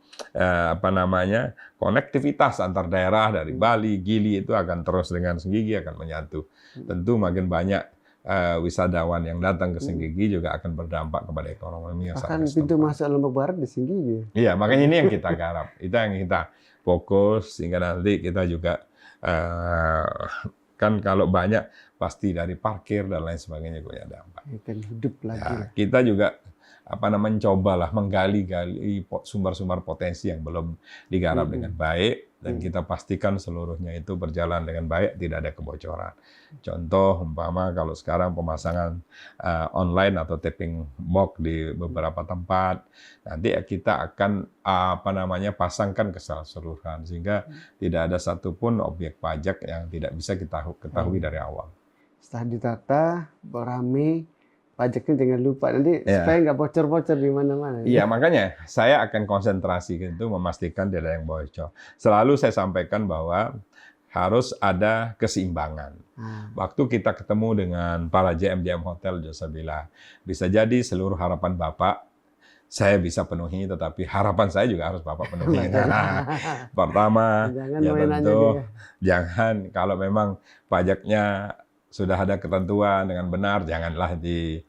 konektivitas antar daerah dari Bali, Gili itu akan terus dengan Senggigi akan menyatu. Tentu makin banyak wisatawan yang datang ke Senggigi juga akan berdampak kepada ekonomi. Bahkan pintu masuk Lombok Barat di Senggigi. Iya, makanya ini yang kita garap. Itu yang kita fokus sehingga nanti kita juga kan kalau banyak pasti dari parkir dan lain sebagainya punya dampak. Akan hidup lagi. Ya, kita juga mencobalah menggali-gali sumber-sumber potensi yang belum digarap dengan baik dan kita pastikan seluruhnya itu berjalan dengan baik, tidak ada kebocoran. Contoh umpama kalau sekarang pemasangan online atau tapping box di beberapa tempat, nanti kita akan pasangkan keseluruhan sehingga tidak ada satupun objek pajak yang tidak bisa kita ketahui dari awal. Setelah ditata, rame, pajaknya jangan lupa nanti supaya nggak bocor-bocor di mana-mana. Iya, makanya saya akan konsentrasi itu memastikan tidak ada yang bocor. Selalu saya sampaikan bahwa harus ada keseimbangan. Waktu kita ketemu dengan para JM Hotel, Josa bilang, bisa jadi seluruh harapan Bapak saya bisa penuhi, tetapi harapan saya juga harus Bapak penuhi. Pertama, ya tentu jangan kalau memang pajaknya sudah ada ketentuan dengan benar, janganlah dimainin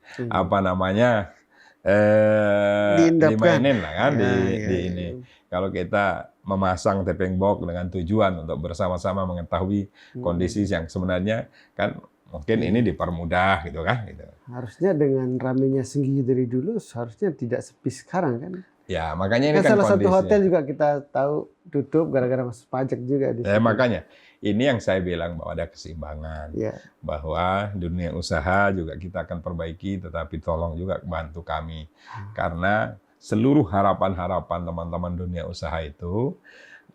lah kan ini. Kalau kita memasang tapping box dengan tujuan untuk bersama-sama mengetahui kondisi yang sebenarnya kan mungkin ini dipermudah gitu kan. Gitu. Harusnya dengan ramenya Senggigi dari dulu seharusnya tidak sepi sekarang kan. Ya makanya ini kan salah kondisi. Satu hotel juga kita tahu tutup gara-gara masuk pajak juga. Makanya ini yang saya bilang bahwa ada keseimbangan, bahwa dunia usaha juga kita akan perbaiki, tetapi tolong juga bantu kami karena seluruh harapan-harapan teman-teman dunia usaha itu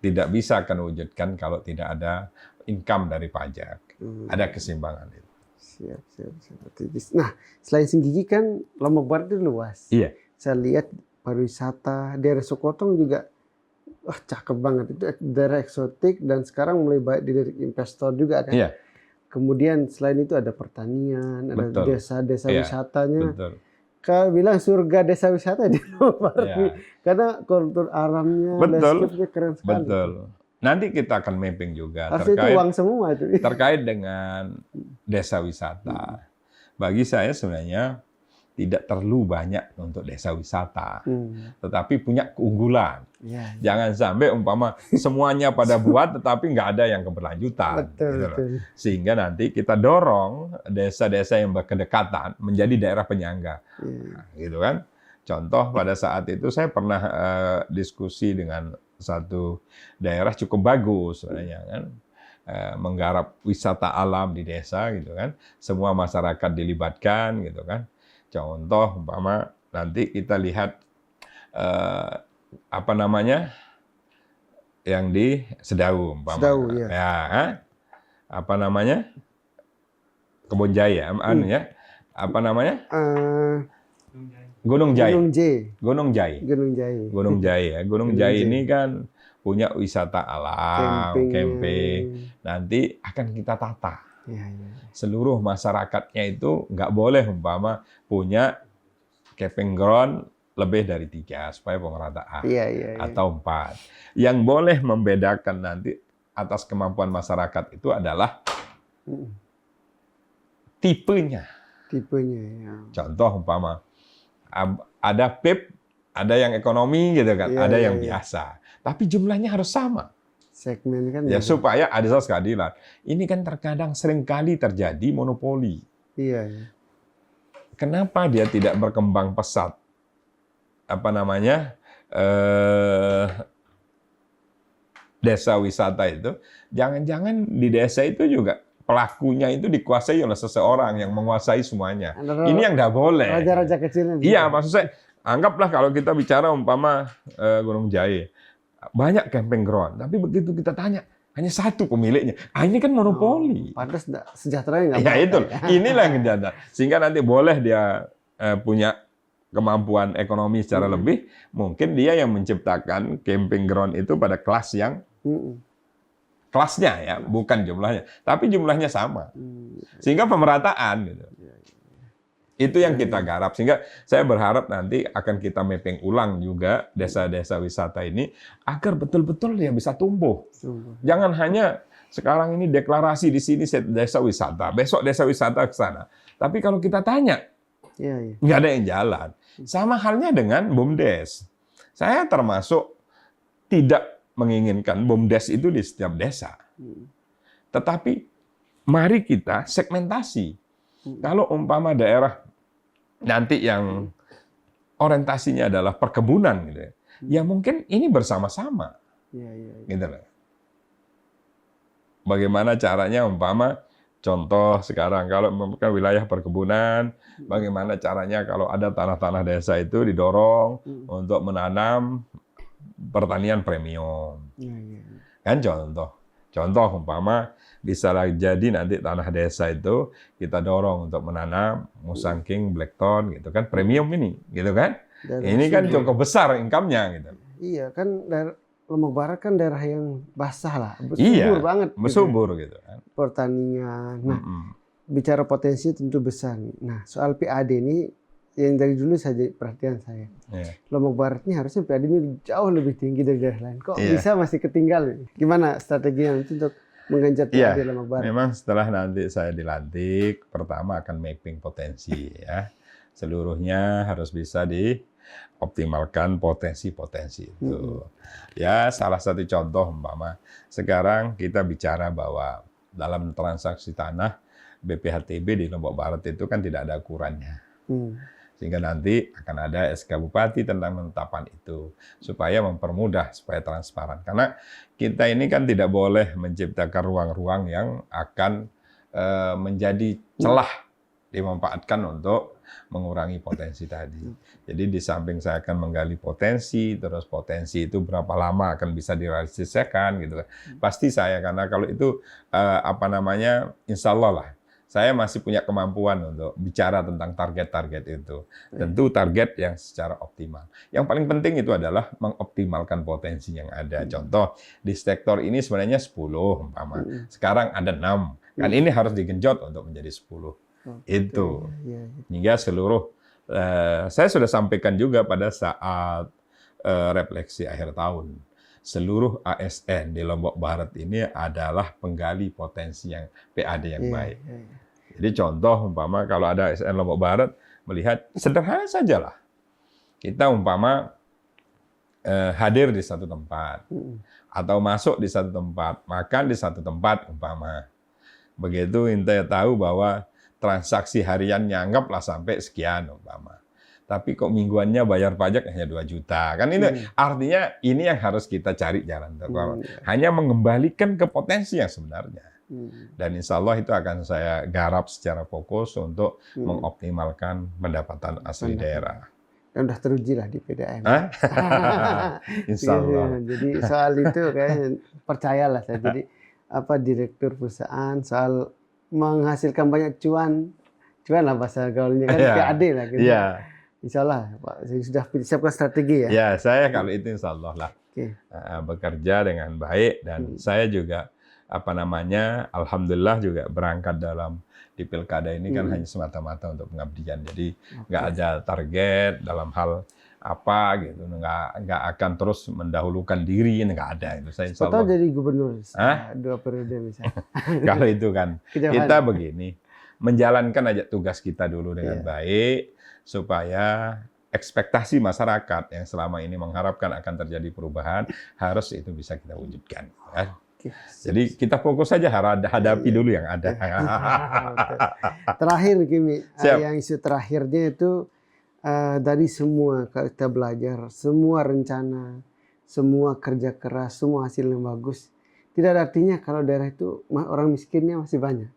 tidak bisa akan wujudkan kalau tidak ada income dari pajak. Ada keseimbangan itu. Siap. Nah, selain Senggigi kan Lombok Barat itu luas. Iya. Saya lihat pariwisata, daerah Sokotong juga, wah cakep banget. Itu daerah eksotik dan sekarang mulai banyak dilirik investor juga kan. Iya. Kemudian selain itu ada pertanian, ada Betul. desa-desa Iya, wisatanya. Betul. Kalau bilang surga desa wisata di Lombok Barat Iya. nih. Karena kultur alamnya, Betul. landscape-nya keren sekali. Betul. Nanti kita akan mapping juga Harusnya itu uang semua itu. terkait dengan desa wisata. Bagi saya sebenarnya tidak terlalu banyak untuk desa wisata, tetapi punya keunggulan. Ya. Jangan sampai umpama semuanya pada buat, tetapi nggak ada yang keberlanjutan. Gitu loh. Betul. Sehingga nanti kita dorong desa-desa yang berdekatan menjadi daerah penyangga. Nah, gitu kan? Contoh pada saat itu saya pernah diskusi dengan satu daerah cukup bagus sebenarnya kan, menggarap wisata alam di desa gitu kan, semua masyarakat dilibatkan gitu kan. Contoh umpama nanti kita lihat apa namanya yang di Sedau umpama, Sedau, ya. Apa namanya Kebon Jaya, ya, apa namanya Gunung Jaya. Gunung Jai. Gunung Jaya. Gunung Jaya ini kan punya wisata alam, camping. Nanti akan kita tata. Ya. Seluruh masyarakatnya itu nggak boleh umpama punya camping ground lebih dari 3 supaya pemerataan. Iya. Atau 4. Yang boleh membedakan nanti atas kemampuan masyarakat itu adalah tipenya. Ya. Contoh umpama ada PIP, ada yang ekonomi gitu kan, ada yang biasa. Tapi jumlahnya harus sama. Segmen kan. Ya supaya ada keadilan. Ini kan terkadang seringkali terjadi monopoli. Iya. Kenapa dia tidak berkembang pesat? Apa namanya? Desa wisata itu, jangan-jangan di desa itu juga pelakunya itu dikuasai oleh seseorang yang menguasai semuanya. Ini yang nggak boleh. Raja-raja kecilnya. Iya, maksud saya, anggaplah kalau kita bicara umpama Gunung Jaya, banyak camping ground, tapi begitu kita tanya, hanya satu pemiliknya. Ini kan monopoli. Pantas sejahteranya nggak Ya apa-apa. itu, inilah yang kejahatan. Sehingga nanti boleh dia punya kemampuan ekonomi secara lebih, mungkin dia yang menciptakan camping ground itu pada kelas yang kelasnya ya, bukan jumlahnya, tapi jumlahnya sama, sehingga pemerataan gitu. Itu yang kita garap, sehingga saya berharap nanti akan kita mapping ulang juga desa-desa wisata ini agar betul-betul dia bisa tumbuh. Jangan hanya sekarang ini deklarasi di sini desa wisata, besok desa wisata ke sana. Tapi kalau kita tanya, nggak ada yang jalan. Sama halnya dengan BUMDes. Saya termasuk tidak menginginkan BUMDes itu di setiap desa. Tetapi mari kita segmentasi. Kalau umpama daerah nanti yang orientasinya adalah perkebunan gitu ya mungkin ini bersama-sama. Gitu loh. Bagaimana caranya umpama contoh sekarang kalau membuka wilayah perkebunan, bagaimana caranya kalau ada tanah-tanah desa itu didorong untuk menanam pertanian premium. Kan contoh umpama bisa jadi nanti tanah desa itu kita dorong untuk menanam musangking, blackthorn gitu kan, premium ini gitu kan. Ini kan cukup besar income-nya gitu. Iya kan, daerah Lombok Barat kan daerah yang basah lah, subur banget. Subur gitu kan. Pertanian. Nah, bicara potensi tentu besar. Nah, soal PAD ini yang dari dulu saja perhatian saya. Lombok Barat ini harusnya PAD ini jauh lebih tinggi dari daerah lain. Kok bisa masih ketinggalan? Gimana strateginya untuk menggenjot PAD Lombok Barat? Memang setelah nanti saya dilantik, pertama akan mapping potensi ya. Seluruhnya harus bisa dioptimalkan potensi-potensi itu. Ya, salah satu contoh umpama sekarang kita bicara bahwa dalam transaksi tanah BPHTB di Lombok Barat itu kan tidak ada ukurannya. Sehingga nanti akan ada SK Bupati tentang penetapan itu supaya mempermudah, supaya transparan. Karena kita ini kan tidak boleh menciptakan ruang-ruang yang akan menjadi celah dimanfaatkan untuk mengurangi potensi tadi. Jadi di samping saya akan menggali potensi, terus potensi itu berapa lama akan bisa direalisasikan gitu kan. Pasti saya, karena kalau itu insya Allah lah, saya masih punya kemampuan untuk bicara tentang target-target itu. Tentu target yang secara optimal. Yang paling penting itu adalah mengoptimalkan potensi yang ada. Contoh, di sektor ini sebenarnya 10 umpama. Sekarang ada 6. Kan ini harus digenjot untuk menjadi 10. Itu. Hingga seluruh, saya sudah sampaikan juga pada saat refleksi akhir tahun. Seluruh ASN di Lombok Barat ini adalah penggali potensi yang PAD yang baik. Jadi contoh umpama kalau ada ASN Lombok Barat melihat sederhana sajalah. Kita umpama hadir di satu tempat atau masuk di satu tempat, makan di satu tempat umpama. Begitu ente tahu bahwa transaksi hariannya anggaplah sampai sekian umpama. Tapi kok mingguannya bayar pajak hanya 2 juta. Kan ini artinya ini yang harus kita cari jalan terbaik. Hanya mengembalikan ke potensi yang sebenarnya. Dan insya Allah itu akan saya garap secara fokus untuk mengoptimalkan pendapatan asli daerah. Dan udah teruji lah di PDAM. Insya Allah. Jadi soal itu kayak percayalah saya. Jadi direktur perusahaan soal menghasilkan banyak cuan lah bahasa gaulnya kan PAD lah gitu. Insya Allah Pak, saya sudah siapkan strategi ya. Ya, saya kalau itu insya Allah lah bekerja dengan baik dan saya juga alhamdulillah juga berangkat dalam di pilkada ini kan hanya semata-mata untuk pengabdian. Jadi nggak ada target dalam hal apa gitu, nggak akan terus mendahulukan diri, nggak ada itu. Saya insya Allah jadi gubernur 2 periode misalnya. Kalau itu kan kita begini, menjalankan aja tugas kita dulu dengan baik supaya ekspektasi masyarakat yang selama ini mengharapkan akan terjadi perubahan harus itu bisa kita wujudkan. Ya. Jadi kita fokus saja hadapi dulu yang ada. Terakhir Kimi, yang isu terakhirnya itu dari semua kita belajar, semua rencana, semua kerja keras, semua hasil yang bagus, tidak ada artinya kalau daerah itu orang miskinnya masih banyak.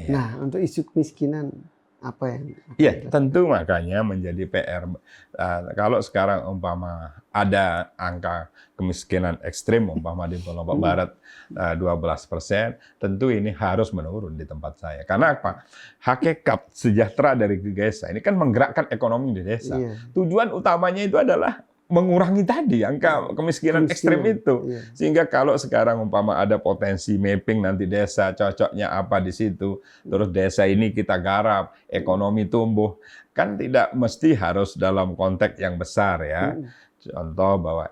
Nah, untuk isu kemiskinan apa yang? Iya, tentu makanya menjadi PR. Kalau sekarang umpama ada angka kemiskinan ekstrim umpama di Lombok Barat 12%, tentu ini harus menurun di tempat saya. Karena apa? Hakikat sejahtera dari desa ini kan menggerakkan ekonomi di desa. Tujuan utamanya itu adalah mengurangi tadi angka kemiskinan ekstrim itu. Sehingga kalau sekarang umpama ada potensi mapping nanti desa cocoknya apa di situ, terus desa ini kita garap, ekonomi tumbuh, kan tidak mesti harus dalam konteks yang besar ya. Contoh bahwa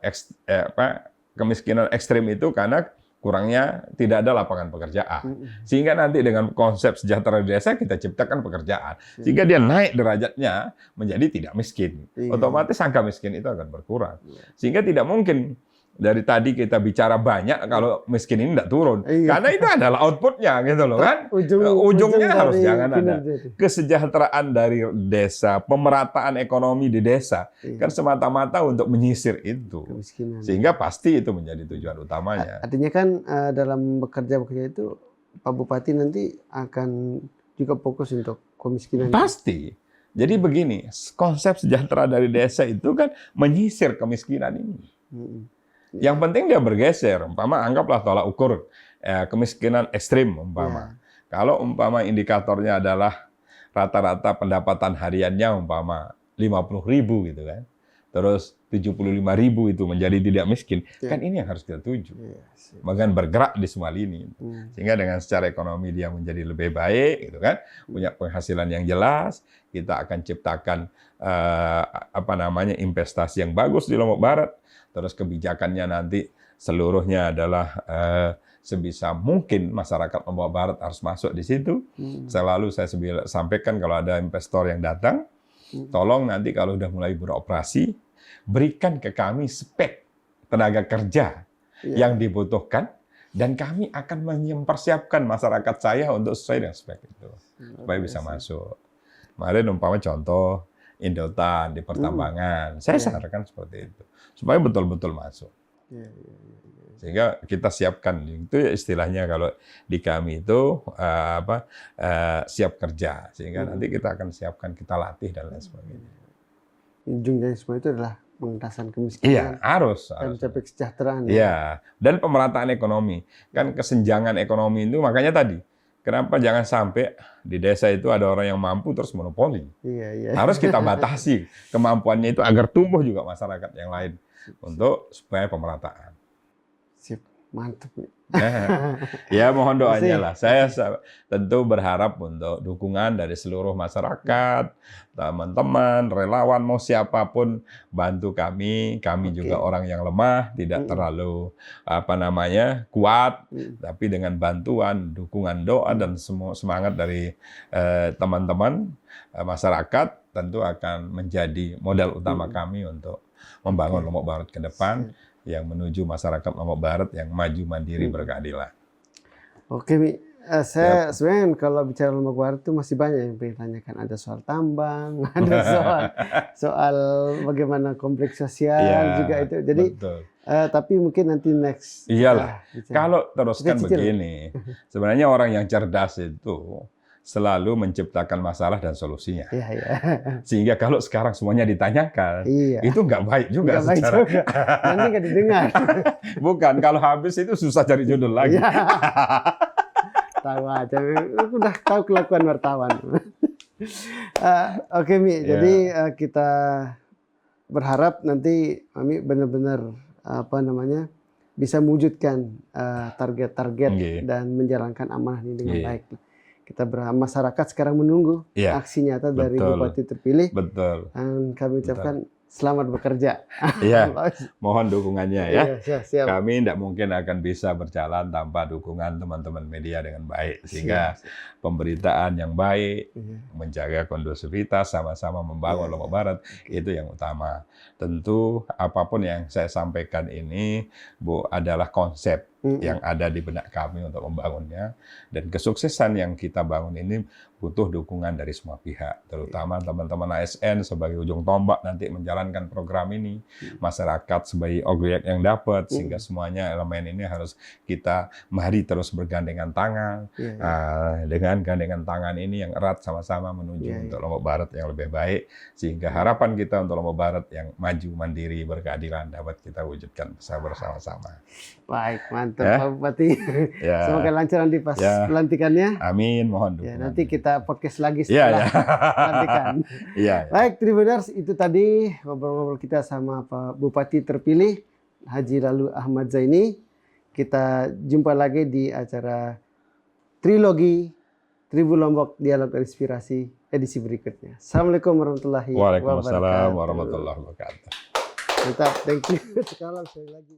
kemiskinan ekstrim itu karena kurangnya tidak ada lapangan pekerjaan. Sehingga nanti dengan konsep sejahtera desa kita ciptakan pekerjaan. Sehingga dia naik derajatnya menjadi tidak miskin. Otomatis angka miskin itu akan berkurang. Sehingga tidak mungkin dari tadi kita bicara banyak kalau miskin ini tidak turun. Karena itu adalah outputnya gitu loh kan. Ujungnya harus jangan ada kesejahteraan dari desa, pemerataan ekonomi di desa. Kan semata-mata untuk menyisir itu. Sehingga pasti itu menjadi tujuan utamanya. Artinya kan dalam bekerja itu Pak Bupati nanti akan juga fokus untuk kemiskinan. Pasti. Jadi begini, konsep sejahtera dari desa itu kan menyisir kemiskinan ini. Yang penting dia bergeser, umpama anggaplah tolak ukur kemiskinan ekstrim umpama. Kalau umpama indikatornya adalah rata-rata pendapatan hariannya umpama 50.000 gitu kan. Terus 75.000 itu menjadi tidak miskin. Kan ini yang harus kita tuju. Bahkan bergerak di semua lini. Sehingga dengan secara ekonomi dia menjadi lebih baik gitu kan. Punya penghasilan yang jelas, kita akan ciptakan investasi yang bagus di Lombok Barat. Terus kebijakannya nanti seluruhnya adalah sebisa mungkin masyarakat Lombok Barat harus masuk di situ. Selalu saya sampaikan kalau ada investor yang datang, tolong nanti kalau udah mulai beroperasi, berikan ke kami spek tenaga kerja yang dibutuhkan, dan kami akan mempersiapkan masyarakat saya untuk sesuai dengan spek itu, supaya bisa masuk. Kemarin umpama contoh, Indotan di pertambangan, saya sarankan seperti itu, supaya betul-betul masuk. Iya, iya. Sehingga kita siapkan, itu istilahnya kalau di kami itu siap kerja, sehingga nanti kita akan siapkan, kita latih dan lain sebagainya. Ujungnya semua itu adalah pengentasan Iya, kemiskinan harus. dan mencapai kesejahteraan. Iya, dan pemerataan ekonomi. Kan kesenjangan ekonomi itu makanya tadi, kenapa jangan sampai di desa itu ada orang yang mampu terus monopoli. Iya, iya. Harus kita batasi kemampuannya itu agar tumbuh juga masyarakat yang lain untuk supaya pemerataan. Sip, mantap. Ya mohon doanya lah. Saya tentu berharap untuk dukungan dari seluruh masyarakat, teman-teman, relawan, mau siapapun bantu kami. Kami juga orang yang lemah, tidak terlalu kuat, tapi dengan bantuan, dukungan, doa dan semua semangat dari teman-teman masyarakat tentu akan menjadi modal utama kami untuk membangun Lombok Barat ke depan. Yang menuju masyarakat Lombok Barat yang maju mandiri berkeadilan. Oke, Mi. Saya sebenarnya kalau bicara Lombok Barat itu masih banyak yang pengen tanyakan. Ada soal tambang, ada soal bagaimana kompleks sosial juga itu. Jadi, tapi mungkin nanti next. Iyalah. Kalau teruskan begini, sebenarnya orang yang cerdas itu selalu menciptakan masalah dan solusinya. Iya, iya. Sehingga kalau sekarang semuanya ditanyakan, itu nggak baik juga. Nanti nggak didengar. Bukan, kalau habis itu susah cari judul lagi. Tahu aja, udah tahu kelakuan wartawan. Oke, Mi. Jadi kita berharap nanti Mami benar-benar bisa mewujudkan target-target dan menjalankan amanah ini dengan baik. Kita berharap masyarakat sekarang menunggu aksi nyata dari Bupati terpilih. Betul. Dan kami ucapkan selamat bekerja. Iya, mohon dukungannya ya. Siap. Kami tidak mungkin akan bisa berjalan tanpa dukungan teman-teman media dengan baik. Sehingga pemberitaan yang baik, menjaga kondusivitas, sama-sama membangun Lombok Barat, itu yang utama. Tentu apapun yang saya sampaikan ini, Bu, adalah konsep yang ada di benak kami untuk membangunnya. Dan kesuksesan yang kita bangun ini butuh dukungan dari semua pihak, terutama teman-teman ASN sebagai ujung tombak nanti menjalankan program ini, masyarakat sebagai objek yang dapat, sehingga semuanya elemen ini harus kita mari terus bergandengan tangan, dengan gandengan tangan ini yang erat sama-sama menuju untuk Lombok Barat yang lebih baik, sehingga harapan kita untuk Lombok Barat yang maju, mandiri, berkeadilan dapat kita wujudkan bersama-sama. Baik, mantap Pak Bupati. Semoga lancar nanti pas pelantikannya. Amin, mohon dukungan. Nanti kita podcast lagi setelah pelantikan. Baik, Tribuners, itu tadi ngobrol-ngobrol kita sama Pak Bupati terpilih Haji Lalu Ahmad Zaini. Kita jumpa lagi di acara Trilogi Tribu Lombok Dialog Inspirasi edisi berikutnya. Assalamualaikum warahmatullahi wabarakatuh. Waalaikumsalam warahmatullahi wabarakatuh. Mantap, thank you. Sekali lagi.